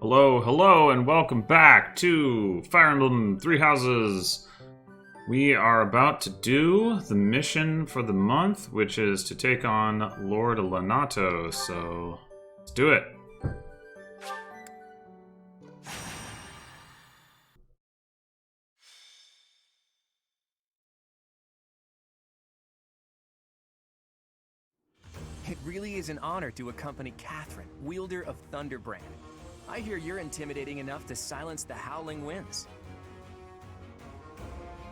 Hello, hello, and welcome back to Fire Emblem Three Houses. We are about to do the mission for the month, which is to take on Lord Lonato, so let's do it. It really is an honor to accompany Catherine, wielder of Thunderbrand. I hear you're intimidating enough to silence the howling winds.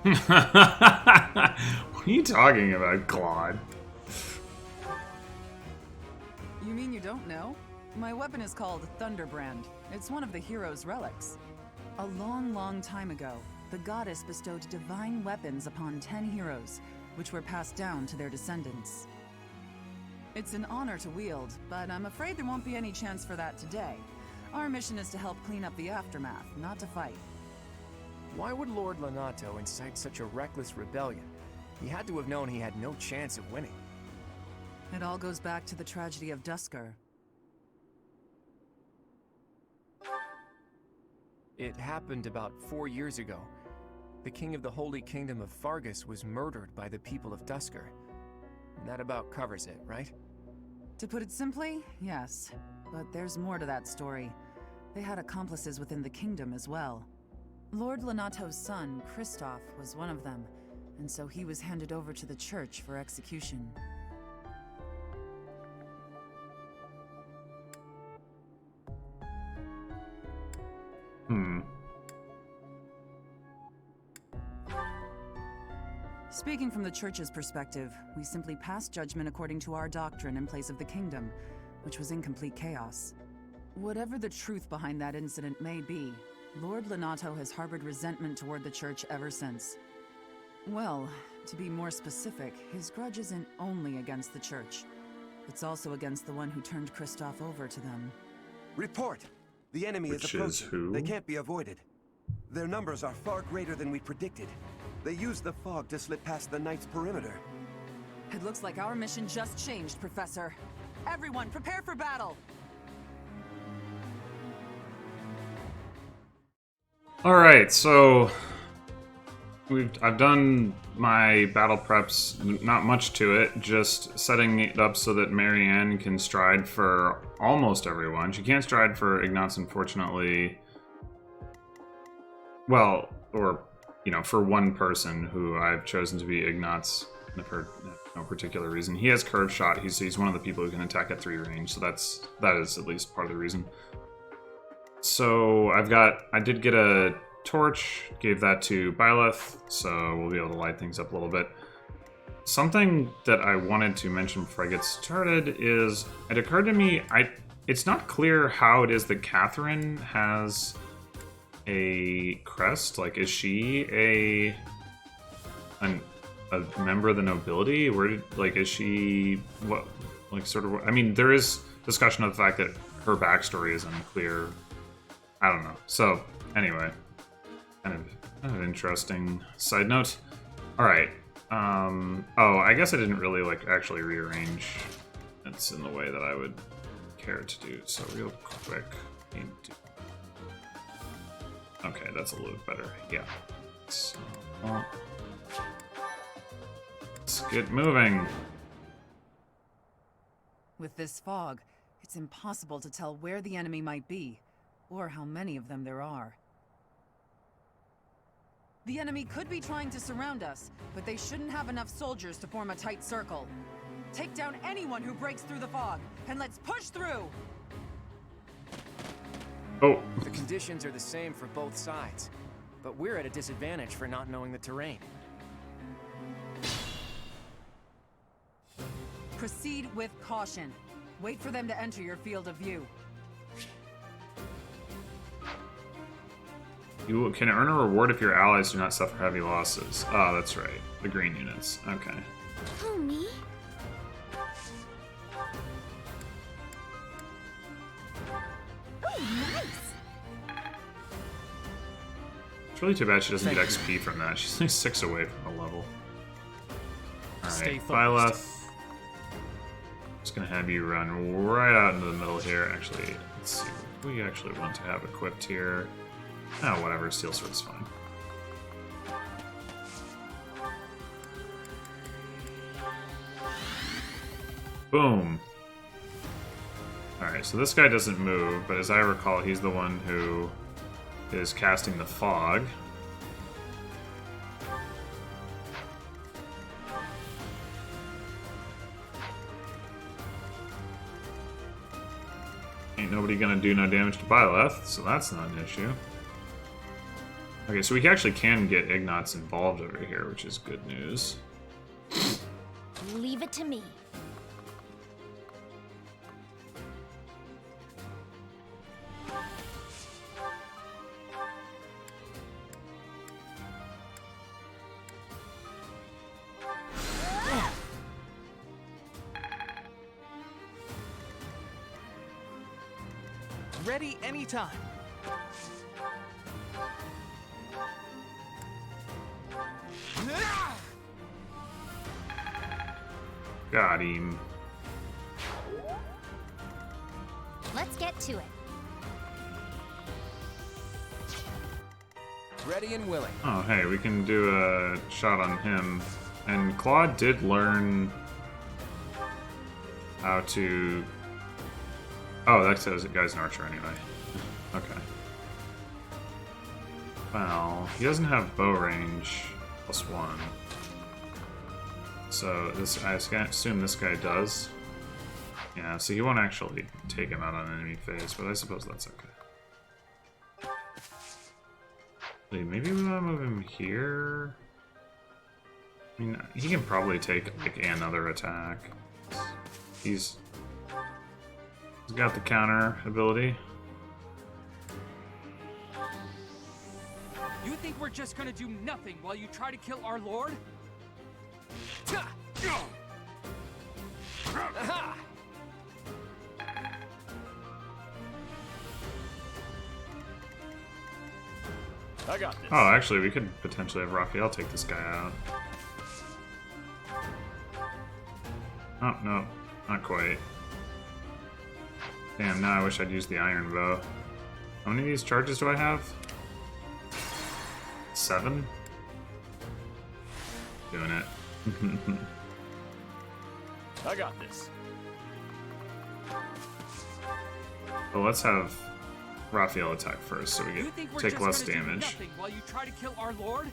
What are you talking about, Claude? You mean you don't know? My weapon is called Thunderbrand. It's one of the hero's relics. A long, long time ago, the goddess bestowed divine weapons upon 10 heroes, which were passed down to their descendants. It's an honor to wield, but I'm afraid there won't be any chance for that today. Our mission is to help clean up the aftermath, not to fight. Why would Lord Lonato incite such a reckless rebellion? He had to have known he had no chance of winning. It all goes back to the tragedy of Duscur. It happened about 4 years ago. The king of the Holy Kingdom of Fargus was murdered by the people of Duscur. That about covers it, right? To put it simply, yes. But there's more to that story. They had accomplices within the kingdom as well. Lord Lonato's son, Kristoff, was one of them, and so he was handed over to the church for execution. Speaking from the church's perspective, we simply passed judgment according to our doctrine in place of the kingdom, which was in complete chaos. Whatever the truth behind that incident may be, Lord Lonato has harbored resentment toward the church ever since. Well, to be more specific, his grudge isn't only against the church. It's also against the one who turned Kristoff over to them. Report! The enemy is Which approaching. is who? They can't be avoided. Their numbers are far greater than we predicted. They used the fog to slip past the Knight's perimeter. It looks like our mission just changed, Professor. Everyone, prepare for battle! Alright, so I've done my battle preps, not much to it, just setting it up so that Marianne can stride for almost everyone. She can't stride for Ignatz, unfortunately. Well, or, you know, for one person who I've chosen to be Ignatz for no particular reason. He has curve shot. He's one of the people who can attack at 3 range, so that is at least part of the reason. So I did get a torch, gave that to Byleth, so we'll be able to light things up a little bit. Something that I wanted to mention before I get started is, it occurred to me, it's not clear how it is that Catherine has a crest. Like, is she a member of the nobility? Is she, what, like, sort of, I mean, there is discussion of the fact that her backstory is unclear. I don't know. So, anyway, kind of interesting side note. Alright. Oh, I guess I didn't really, like, actually rearrange it's in the way that I would care to do. So, real quick. Okay, that's a little bit better. Yeah. So, let's get moving. With this fog, it's impossible to tell where the enemy might be, or how many of them there are. The enemy could be trying to surround us, but they shouldn't have enough soldiers to form a tight circle. Take down anyone who breaks through the fog, and let's push through! Oh. The conditions are the same for both sides, but we're at a disadvantage for not knowing the terrain. Proceed with caution. Wait for them to enter your field of view. You can earn a reward if your allies do not suffer heavy losses. Oh, that's right. The green units. Okay. Who, me? Oh, nice! It's really too bad she doesn't get XP from that. She's like 6 away from the level. Stay Alright, focused. Byleth. Just gonna have you run right out into the middle here. Actually, let's see. we actually want to have equipped here? Oh, whatever. Steel sword's fine. Boom. Alright, so this guy doesn't move, but as I recall, he's the one who is casting the fog. Ain't nobody gonna do no damage to Byleth, so that's not an issue. Okay, so we actually can get Ignatz involved over here, which is good news. Leave it to me. Ready anytime. Got him. Let's get to it. Ready and willing. Oh, hey, we can do a shot on him. And Claude did learn how to... Oh, that says the guy's an archer anyway. Okay. Well, he doesn't have bow range +1. So this, I assume this guy does. Yeah, so he won't actually take him out on enemy phase, but I suppose that's okay. Wait, maybe we want to move him here? I mean, he can probably take like another attack. He's got the counter ability. You think we're just gonna do nothing while you try to kill our lord? I got this. Oh, actually, we could potentially have Raphael take this guy out. Oh, no, not quite. Damn, now I wish I'd used the iron bow. How many of these charges do I have? 7? Doing it. I got this. Well, let's have Raphael attack first so we You get think we're take just less gonna do damage. nothing while you try to kill our lord?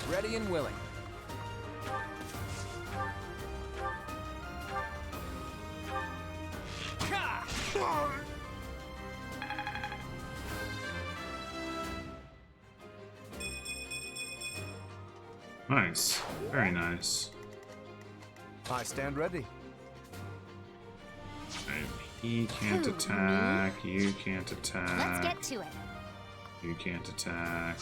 Ready and willing. Nice. Very nice. I stand ready. Right. He can't Who, attack. You can't attack. Let's get to it. You can't attack.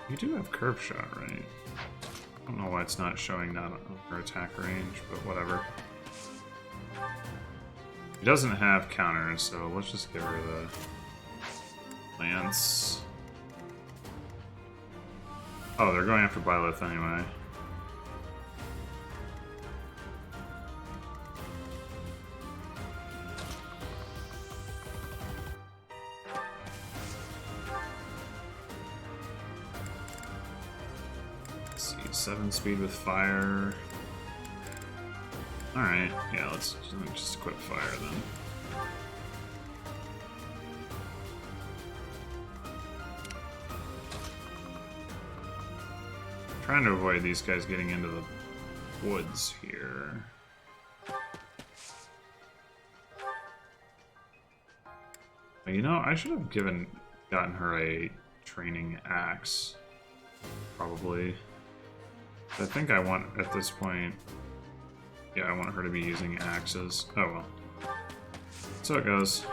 You do have curve shot, right? I don't know why it's not showing that over attack range, but whatever. He doesn't have counters, so let's just give her the lance. Oh, they're going after Byleth anyway. Let's see, 7 speed with fire. Alright, yeah, let's just equip fire then. Trying to avoid these guys getting into the woods here. You know, I should have gotten her a training axe. Probably. I think I want, at this point, yeah, I want her to be using axes. Oh well. So it goes.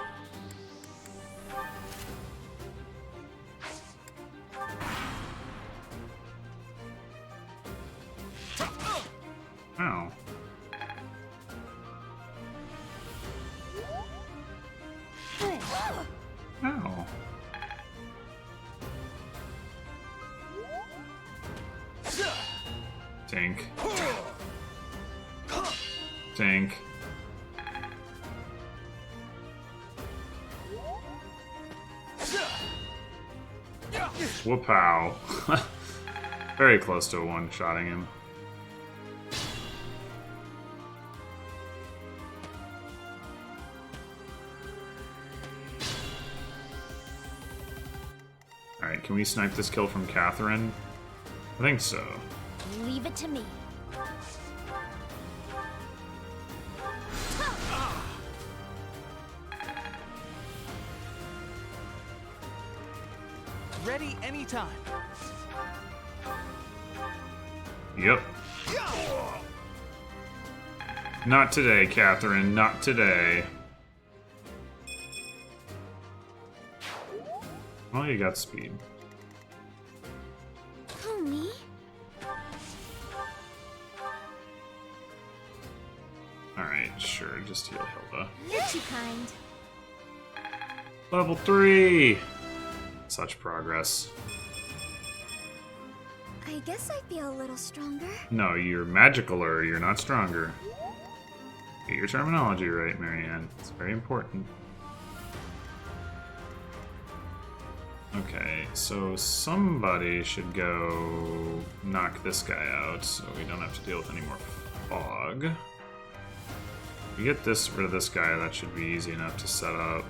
Ow. Ow. Tank. Tank. Whoop-pow. Very close to one-shotting him. Alright, can we snipe this kill from Catherine? I think so. Leave it to me. Ready anytime. Yep. Not today, Catherine. Not today. Well, you got speed. Who, me? Alright, sure. Just heal Hilda. You're too kind. Level 3! Such progress. I guess I feel a little stronger. No, you're magicaler. You're not stronger. Get your terminology right, Marianne. It's very important. Okay, so somebody should go knock this guy out so we don't have to deal with any more fog. If we get rid of this guy, that should be easy enough to set up.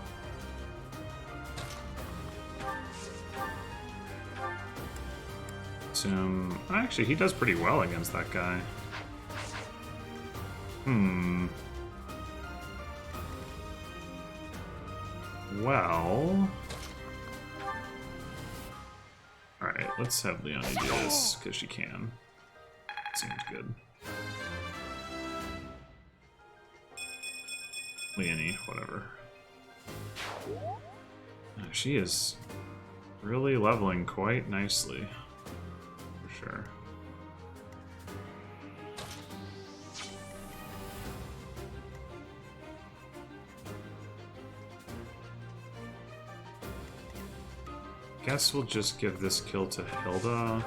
Actually, he does pretty well against that guy. Well... Alright, let's have Leonie do this, because she can. Seems good. Leonie, whatever. She is really leveling quite nicely. For sure. Guess we'll just give this kill to Hilda.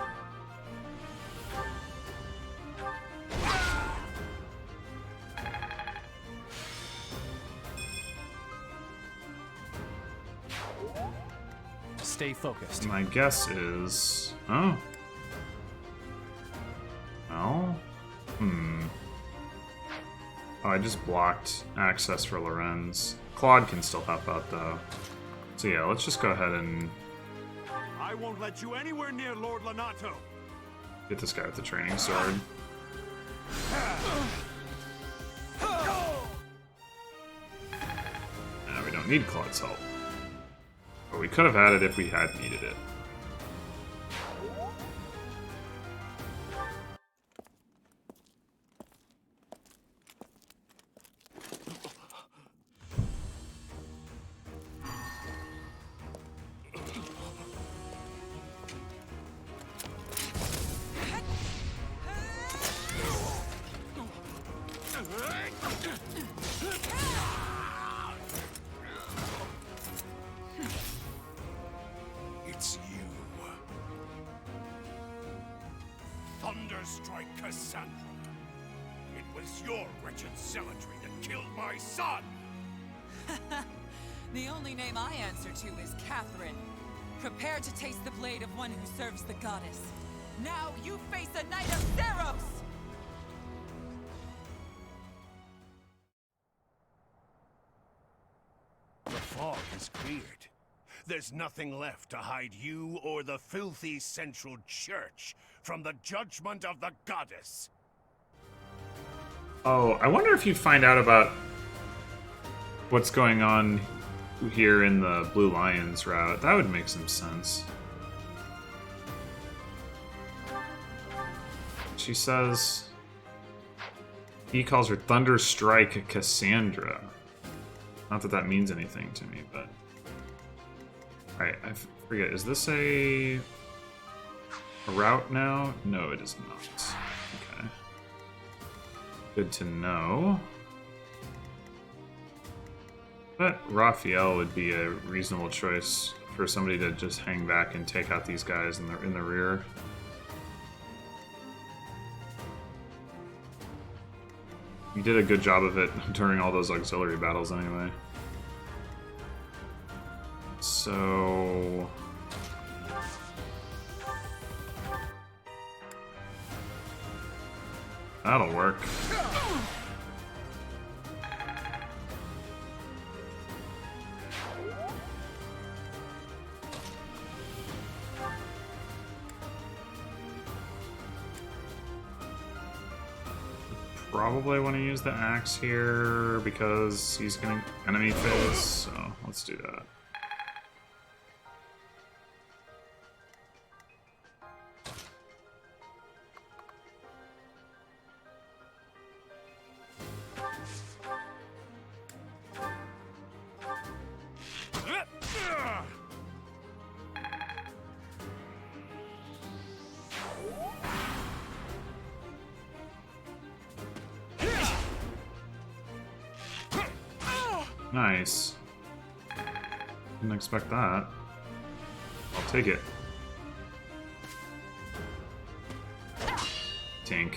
Stay focused. My guess is... Oh. Well... Oh, I just blocked access for Lorenz. Claude can still help out, though. So yeah, let's just go ahead and... I won't let you anywhere near Lord Lonato. get this guy with the training sword. We don't need Claude's help. But we could have had it if we had needed it. It's you. Thunderstrike Cassandra. It was your wretched zealotry that killed my son! The only name I answer to is Catherine. Prepare to taste the blade of one who serves the goddess. Now you face a Knight of Theros! The fog is cleared. There's nothing left to hide you or the filthy Central Church from the judgment of the goddess. Oh, I wonder if you'd find out about what's going on here in the Blue Lions route. That would make some sense. She says... He calls her Thunderstrike Cassandra. Not that that means anything to me, but... Alright, I forget. Is this a route now? No, it is not. Okay. Good to know. But Raphael would be a reasonable choice for somebody to just hang back and take out these guys in the rear. You did a good job of it during all those auxiliary battles anyway. So... that'll work. Probably want to use the axe here because he's gonna enemy phase, so let's do that. Nice. Didn't expect that. I'll take it. Tink.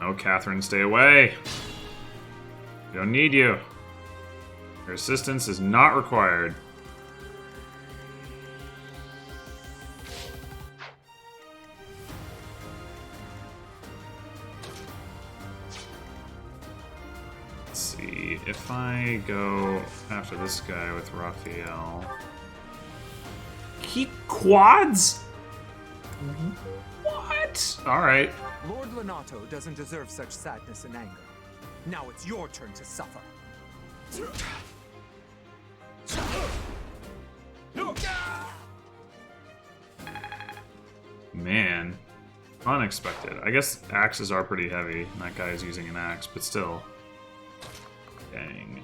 No, Catherine, stay away. We don't need you. Your assistance is not required. Let's see, if I go after this guy with Raphael... He quads? What? Alright. Lord Lenato doesn't deserve such sadness and anger. Now it's your turn to suffer. Man. Unexpected. I guess axes are pretty heavy. And that guy is using an axe, but still. Dang.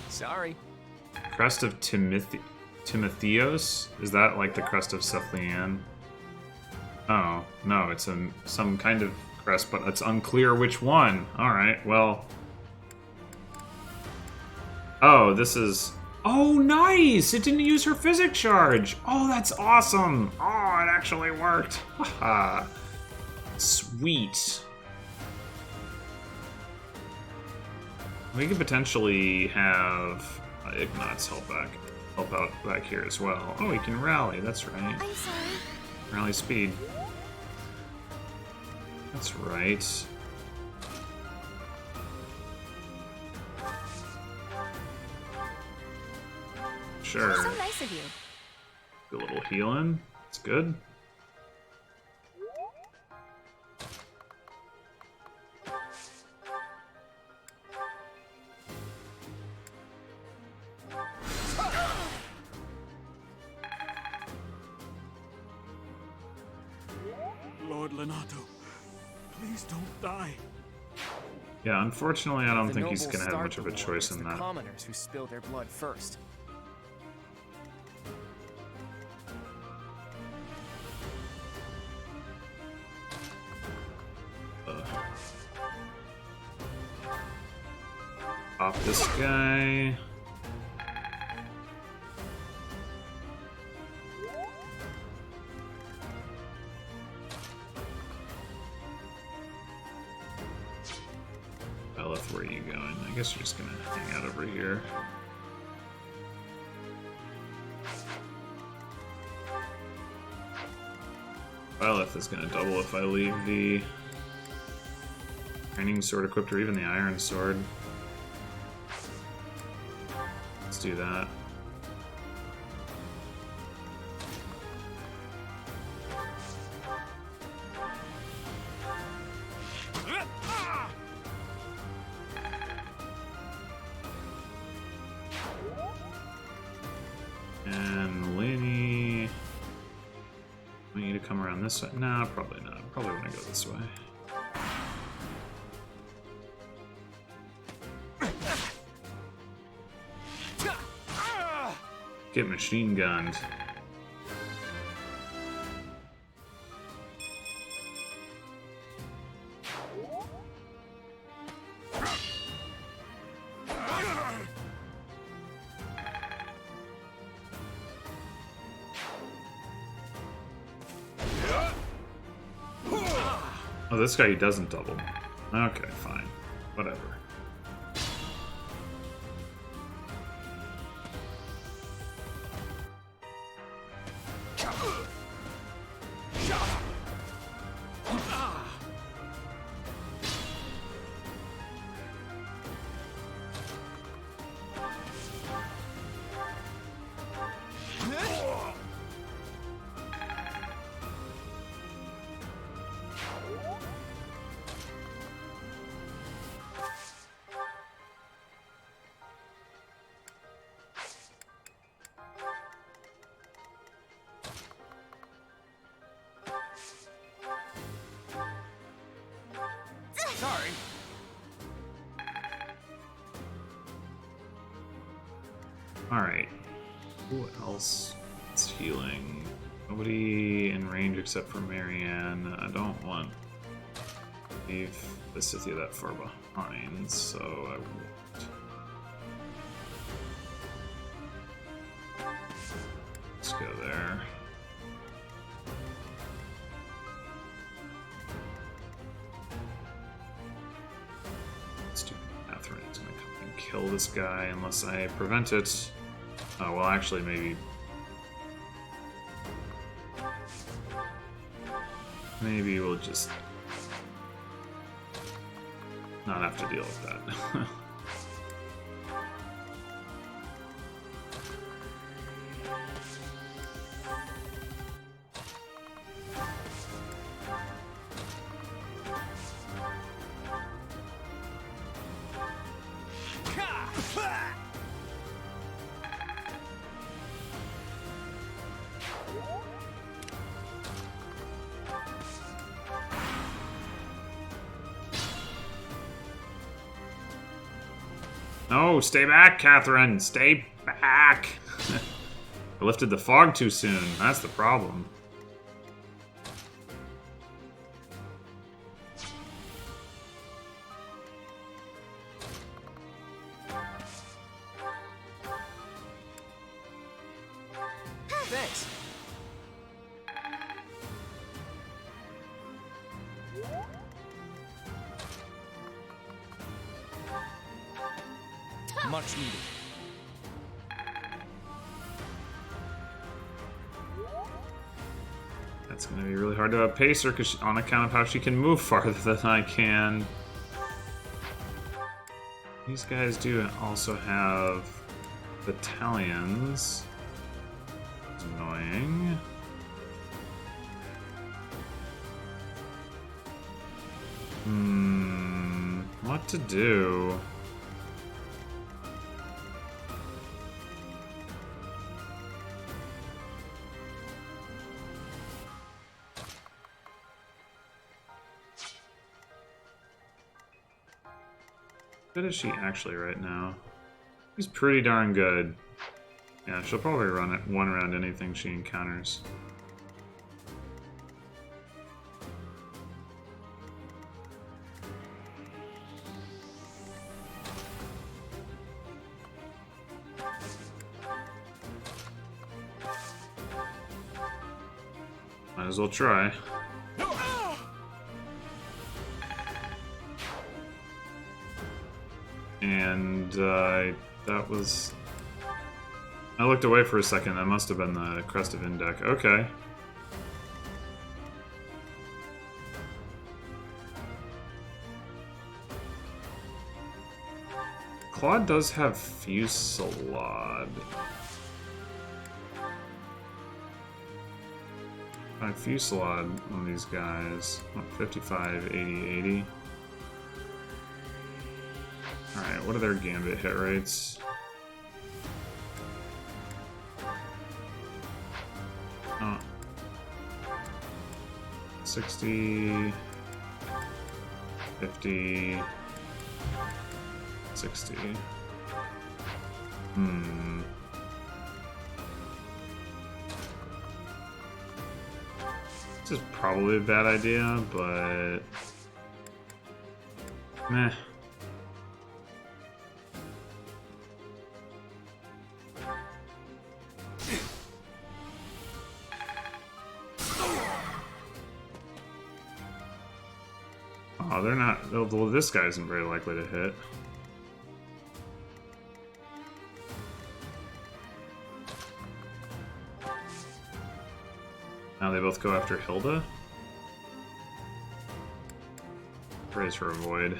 Sorry. Crest of Timotheos? Is that like the crest of Sethleanne? Oh, no, it's some kind of crest, but it's unclear which one. Alright, well... oh, this is... oh, nice! It didn't use her physic charge! Oh, that's awesome! Oh, it actually worked! Haha. Sweet. We could potentially have Ignatz help out back here as well. Oh, he can rally, that's right. I'm sorry. Rally speed. That's right. Sure. So nice of you. Do a little healing. It's good. Lord Lenato, please don't die. Yeah, unfortunately, I don't The think he's nobles gonna have start much of the a war choice as in the that. commoners who spill their blood first. Pop this guy. Elith, where are you going? I guess you're just gonna hang out over here. Elith is gonna double if I leave the training sword equipped or even the iron sword. Let's do that. And Lainey, I want you to come around this side. No, probably not. Probably want to go this way. Get machine gunned. Oh, this guy, he doesn't double. Okay, fine. Whatever. Sorry. Alright. Who else is healing? Nobody in range except for Marianne. I don't want to leave the Scythia that far behind, so I won't. Let's go there. Stupid Catherine's gonna come and kill this guy unless I prevent it. Oh, well, actually, maybe. Maybe we'll just not have to deal with that. No, stay back, Catherine! Stay back! I lifted the fog too soon. That's the problem. Thanks. Much needed. That's going to be really hard to outpace her because on account of how she can move farther than I can. These guys do also have battalions. It's annoying. What to do? How good is she actually right now? She's pretty darn good. Yeah, she'll probably run it one around anything she encounters. Might as well try. And that was... I looked away for a second. That must have been the Crest of Indec. Okay. Claude does have Fusillade. Fusillade, one of these guys. What, 55, 80, 80. Alright, what are their Gambit hit rates? Oh. 60... 50... 60... This is probably a bad idea, but... meh. Oh, they're not. Well, this guy isn't very likely to hit. Now they both go after Hilda. Raise for a void.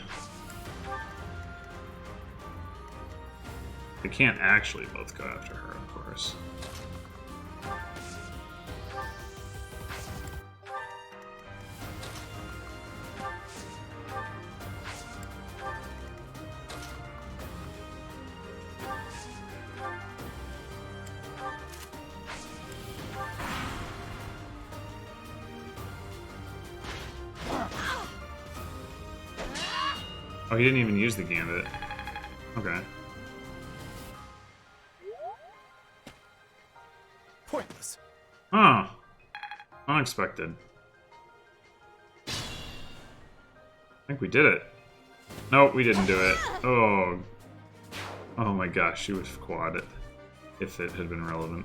They can't actually both go after her, of course. Oh, he didn't even use the gambit. Okay. Pointless. Oh. Unexpected. I think we did it. Nope, we didn't do it. Oh. Oh my gosh, she would have quad it if it had been relevant.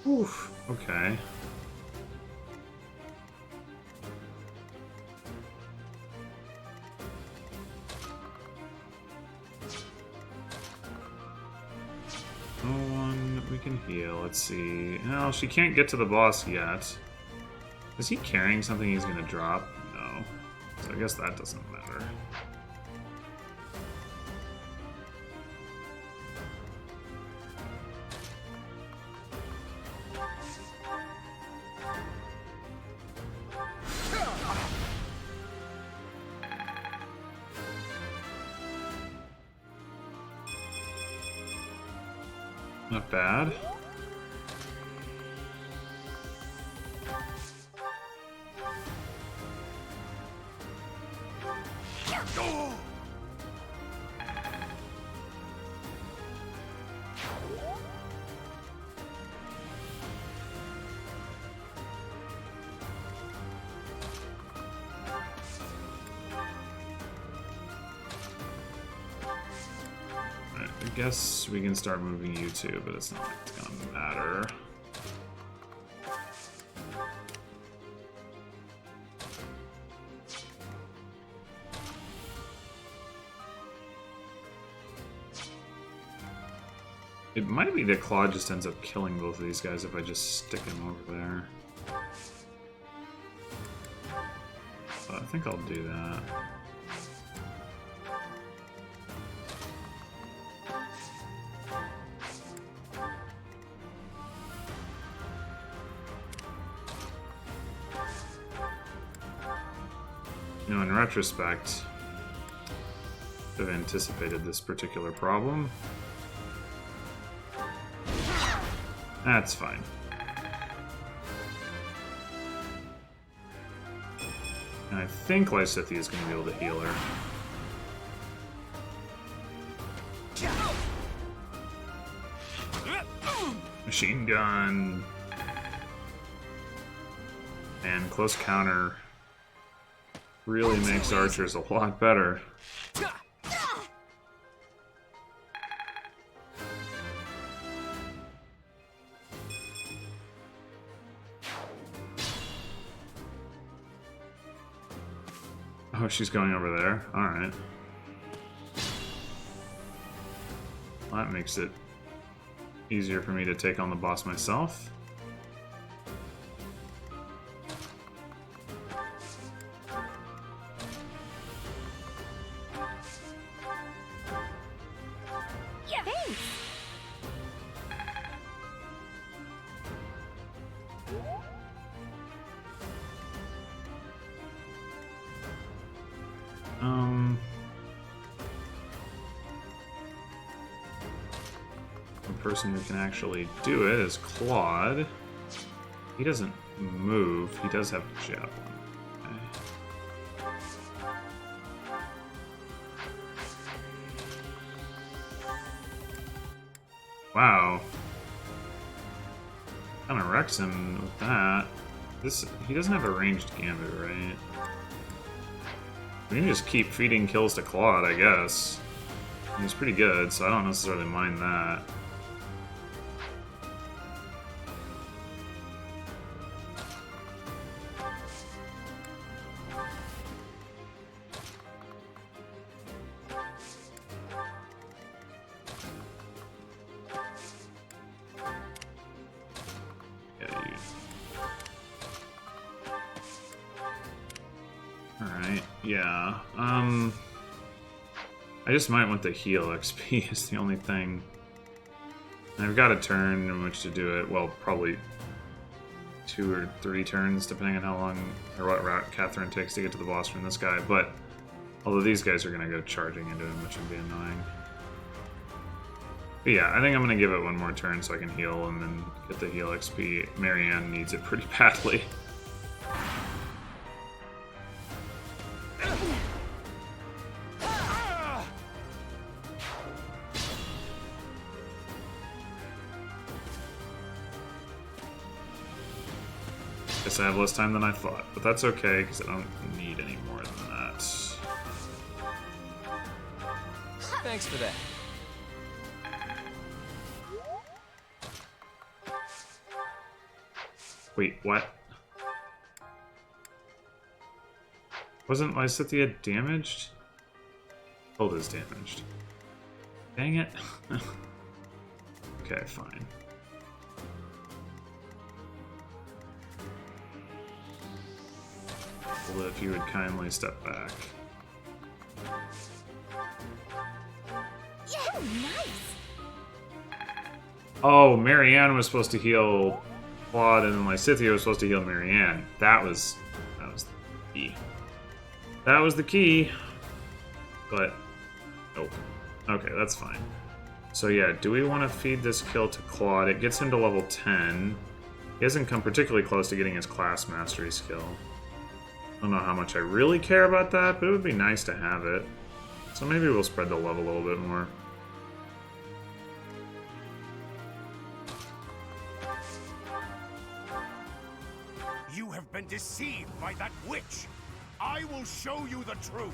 Oof. Okay. We can heal. Let's see. No, she can't get to the boss yet. Is he carrying something he's gonna drop? No. So I guess that doesn't matter. Not bad. I guess we can start moving you two, but it's not like it's gonna matter. It might be that Claude just ends up killing both of these guys if I just stick him over there. But I think I'll do that. You know, in retrospect, I've anticipated this particular problem. That's fine. And I think Lysithea is going to be able to heal her. Machine gun. And close counter really makes archers a lot better. Oh, she's going over there? Alright. Well, that makes it easier for me to take on the boss myself. The person who can actually do it is Claude. He doesn't move. He does have a javelin. Okay. Wow. Kind of wrecks him with that. He doesn't have a ranged gambit, right? We can just keep feeding kills to Claude, I guess. He's pretty good, so I don't necessarily mind that. Yeah. I just might want the heal XP is the only thing. I've got a turn in which to do it. Well, probably 2 or 3 turns, depending on how long or what route Catherine takes to get to the boss from this guy. But although these guys are gonna go charging into him, which would be annoying. But yeah, I think I'm gonna give it one more turn so I can heal and then get the heal XP. Marianne needs it pretty badly. Guess I have less time than I thought, but that's okay because I don't need any more than that. Thanks for that. Wait, what? Wasn't Lysithea damaged? Hold is damaged. Dang it. Okay, fine. Well, if you would kindly step back. Yeah, nice. Oh, Marianne was supposed to heal Claude, and then Lysithea was supposed to heal Marianne. That was the key. That was the key. But nope. Okay, that's fine. So yeah, do we want to feed this kill to Claude? It gets him to level 10. He hasn't come particularly close to getting his class mastery skill. I don't know how much I really care about that, but it would be nice to have it. So maybe we'll spread the love a little bit more. You have been deceived by that witch. I will show you the truth.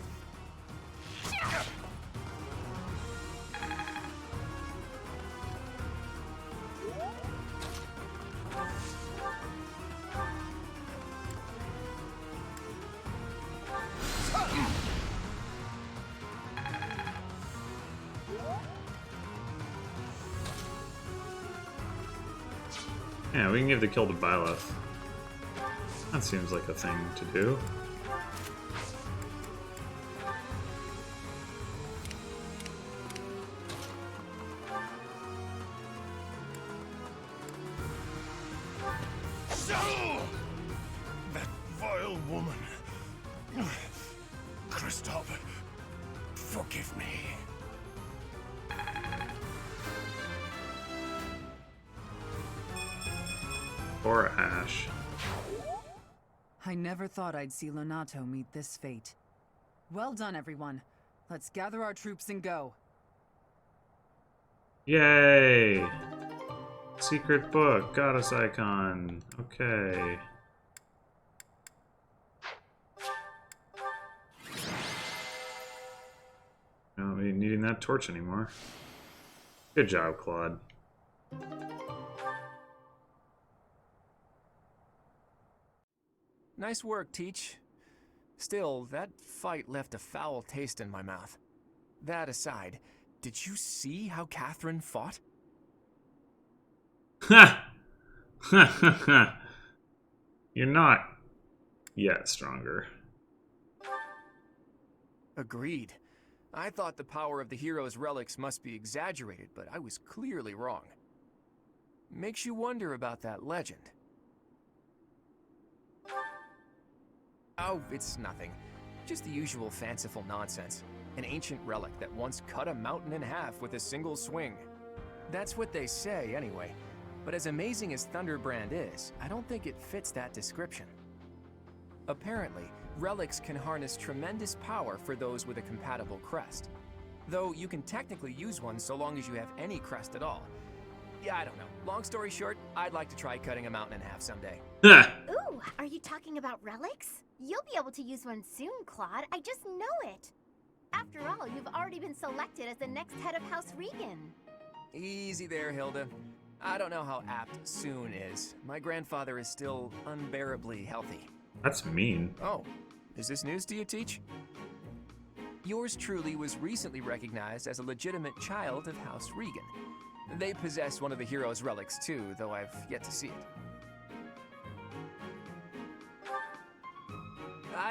Yeah, we can give the kill to Byleth. That seems like a thing to do. That vile woman. Kristoff, forgive me. Or Ash. I never thought I'd see Lonato meet this fate. Well done, everyone. Let's gather our troops and go. Yay! Secret book, goddess icon. Okay. Don't be needing that torch anymore. Good job, Claude. Nice work, Teach. Still, that fight left a foul taste in my mouth. That aside, did you see how Catherine fought? Ha! Ha ha ha! You're not yet stronger. Agreed. I thought the power of the hero's relics must be exaggerated, but I was clearly wrong. Makes you wonder about that legend. Oh, it's nothing. Just the usual fanciful nonsense. An ancient relic that once cut a mountain in half with a single swing. That's what they say, anyway. But as amazing as Thunderbrand is, I don't think it fits that description. Apparently, relics can harness tremendous power for those with a compatible crest. Though you can technically use one so long as you have any crest at all. Yeah, I don't know. Long story short, I'd like to try cutting a mountain in half someday. Ooh, are you talking about relics? You'll be able to use one soon, Claude. I just know it. After all, you've already been selected as the next head of House Regan. Easy there, Hilda. I don't know how apt soon is. My grandfather is still unbearably healthy. That's mean. Oh, is this news to you, Teach? Yours truly was recently recognized as a legitimate child of House Regan. They possess one of the hero's relics too, though I've yet to see it.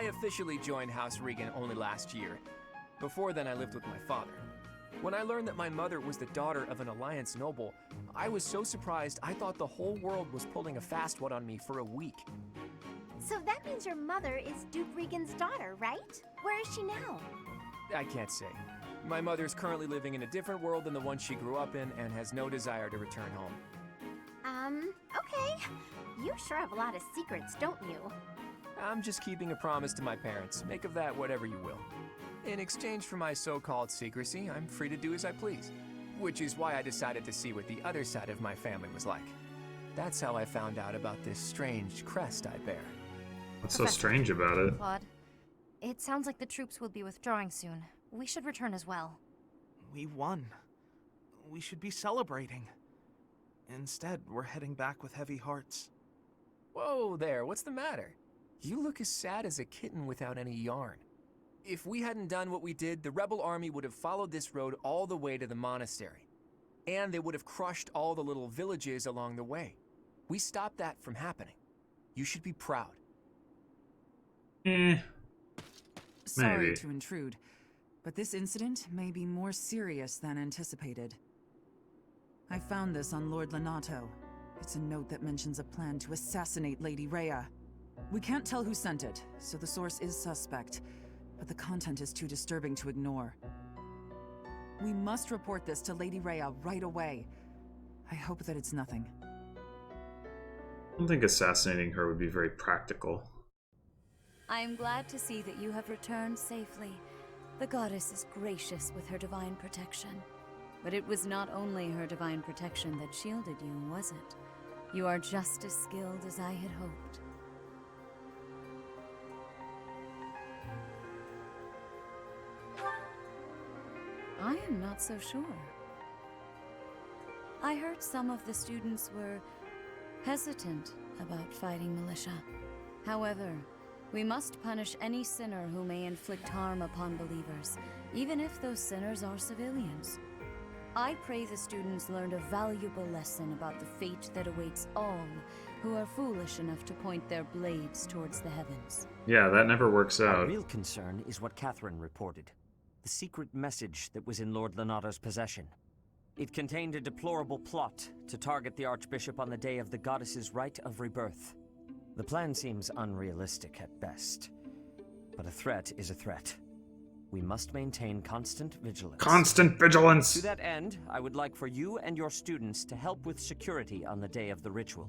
I officially joined House Regan only last year. Before then, I lived with my father. When I learned that my mother was the daughter of an Alliance noble, I was so surprised I thought the whole world was pulling a fast one on me for a week. So that means your mother is Duke Regan's daughter, right? Where is she now? I can't say. My mother's currently living in a different world than the one she grew up in and has no desire to return home. Okay. You sure have a lot of secrets, don't you? I'm just keeping a promise to my parents. Make of that whatever you will. In exchange for my so-called secrecy, I'm free to do as I please. Which is why I decided to see what the other side of my family was like. That's how I found out about this strange crest I bear. What's so strange about it? Claude, it sounds like the troops will be withdrawing soon. We should return as well. We won. We should be celebrating. Instead, we're heading back with heavy hearts. Whoa there, what's the matter? You look as sad as a kitten without any yarn. If we hadn't done what we did, the rebel army would have followed this road all the way to the monastery. And they would have crushed all the little villages along the way. We stopped that from happening. You should be proud. Sorry Maybe. to intrude, but this incident may be more serious than anticipated. I found this on Lord Lenato. It's a note that mentions a plan to assassinate Lady Rhea. We can't tell who sent it, so the source is suspect, but the content is too disturbing to ignore. We must report this to Lady Rhea right away. I hope that it's nothing. I don't think assassinating her would be very practical. I am glad to see that you have returned safely. The goddess is gracious with her divine protection. But it was not only her divine protection that shielded you, was it? You are just as skilled as I had hoped. I am not so sure. I heard some of the students were hesitant about fighting militia. However, we must punish any sinner who may inflict harm upon believers, even if those sinners are civilians. I pray the students learned a valuable lesson about the fate that awaits all who are foolish enough to point their blades towards the heavens. Yeah, that never works Our out. real concern is what Catherine reported. The secret message that was in Lord Lenato's possession. It contained a deplorable plot to target the Archbishop on the day of the goddess's rite of rebirth. The plan seems unrealistic at best, but a threat is a threat. We must maintain constant vigilance. Constant vigilance! To that end, I would like for you and your students to help with security on the day of the ritual.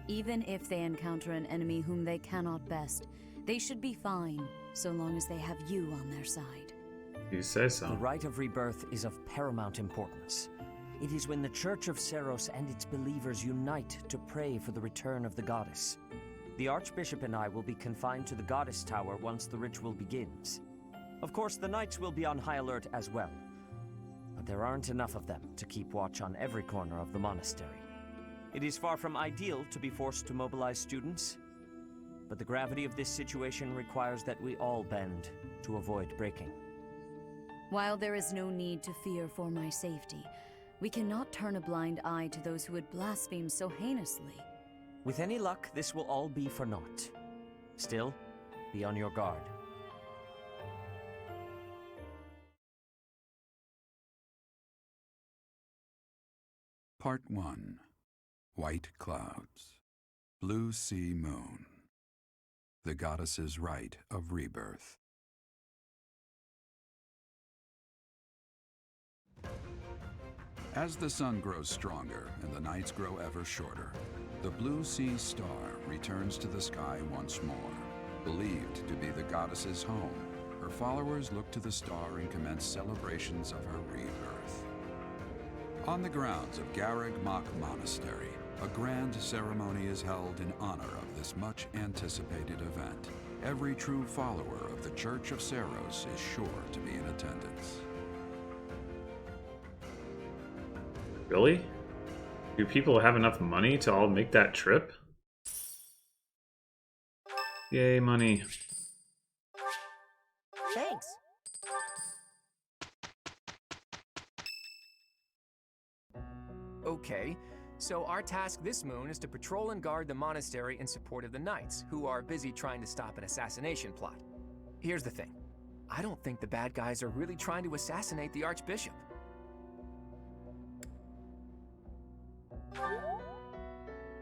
Even if they encounter an enemy whom they cannot best, they should be fine, so long as they have you on their side. You say so. The rite of rebirth is of paramount importance. It is when the Church of Seros and its believers unite to pray for the return of the goddess. The Archbishop and I will be confined to the Goddess Tower once the ritual begins. Of course, the Knights will be on high alert as well, but there aren't enough of them to keep watch on every corner of the monastery. It is far from ideal to be forced to mobilize students, but the gravity of this situation requires that we all bend to avoid breaking. While there is no need to fear for my safety, we cannot turn a blind eye to those who would blaspheme so heinously. With any luck, this will all be for naught. Still, be on your guard. Part 1. White Clouds. Blue Sea Moon. The Goddess's Rite of Rebirth. As the sun grows stronger and the nights grow ever shorter, the Blue Sea Star returns to the sky once more. Believed to be the goddess's home, her followers look to the star and commence celebrations of her rebirth. On the grounds of Garreg Mach Monastery, a grand ceremony is held in honor of this much-anticipated event. Every true follower of the Church of Seros is sure to be in attendance. Really? Do people have enough money to all make that trip? Yay, money. Thanks. Okay, so our task this moon is to patrol and guard the monastery in support of the knights, who are busy trying to stop an assassination plot. Here's the thing. I don't think the bad guys are really trying to assassinate the Archbishop.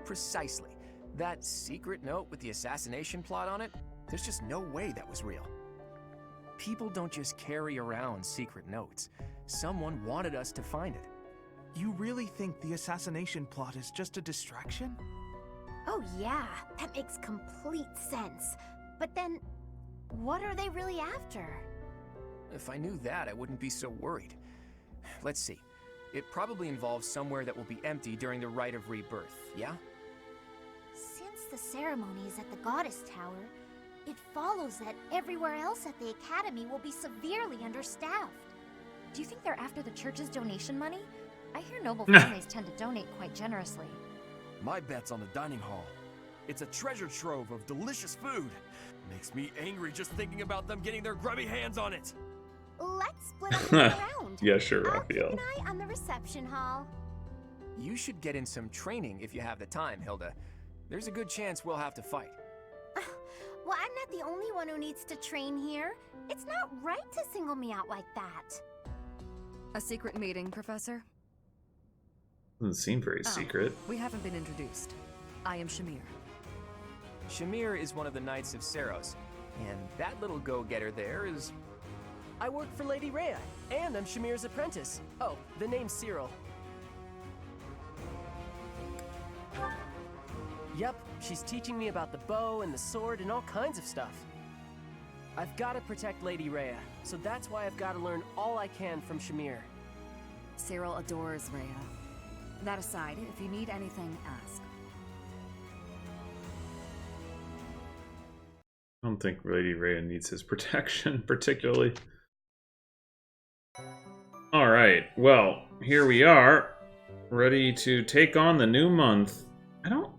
Precisely. That secret note with the assassination plot on it, there's just no way that was real. People don't just carry around secret notes. Someone wanted us to find it. You really think the assassination plot is just a distraction? Oh yeah, that makes complete sense. But then, what are they really after? If I knew that, I wouldn't be so worried. Let's see. It probably involves somewhere that will be empty during the Rite of Rebirth, yeah? Since the ceremony is at the Goddess Tower, it follows that everywhere else at the Academy will be severely understaffed. Do you think they're after the church's donation money? I hear noble families tend to donate quite generously. My bet's on the dining hall. It's a treasure trove of delicious food. Makes me angry just thinking about them getting their grubby hands on it. Let's split up and go around. Yeah, sure, I'll keep Raphael. an eye on the reception hall. You should get in some training if you have the time, Hilda. There's a good chance we'll have to fight. Well, I'm not the only one who needs to train here. It's not right to single me out like that. A secret meeting, Professor? Doesn't seem very secret. We haven't been introduced. I am Shamir. Shamir is one of the Knights of Seros, and that little go-getter there is... I work for Lady Rhea, and I'm Shamir's apprentice. Oh, the name's Cyril. Yep, she's teaching me about the bow and the sword and all kinds of stuff. I've got to protect Lady Rhea, so that's why I've got to learn all I can from Shamir. Cyril adores Rhea. That aside, if you need anything, ask. I don't think Lady Rhea needs his protection, particularly. Alright, well, here we are, ready to take on the new month. I don't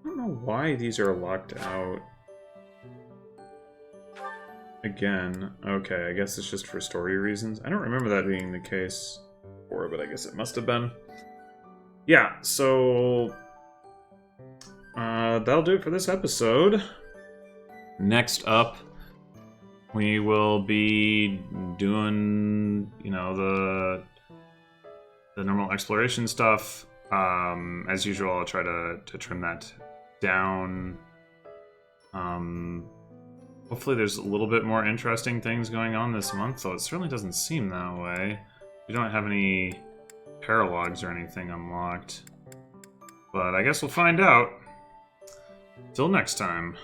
know why these are locked out. Again, okay, I guess it's just for story reasons. I don't remember that being the case before, but I guess it must have been. Yeah, so that'll do it for this episode. Next up, we will be doing, you know, the normal exploration stuff. As usual, I'll try to trim that down. Hopefully there's a little bit more interesting things going on this month, though it certainly doesn't seem that way. We don't have any paralogs or anything unlocked. But I guess we'll find out. Till next time.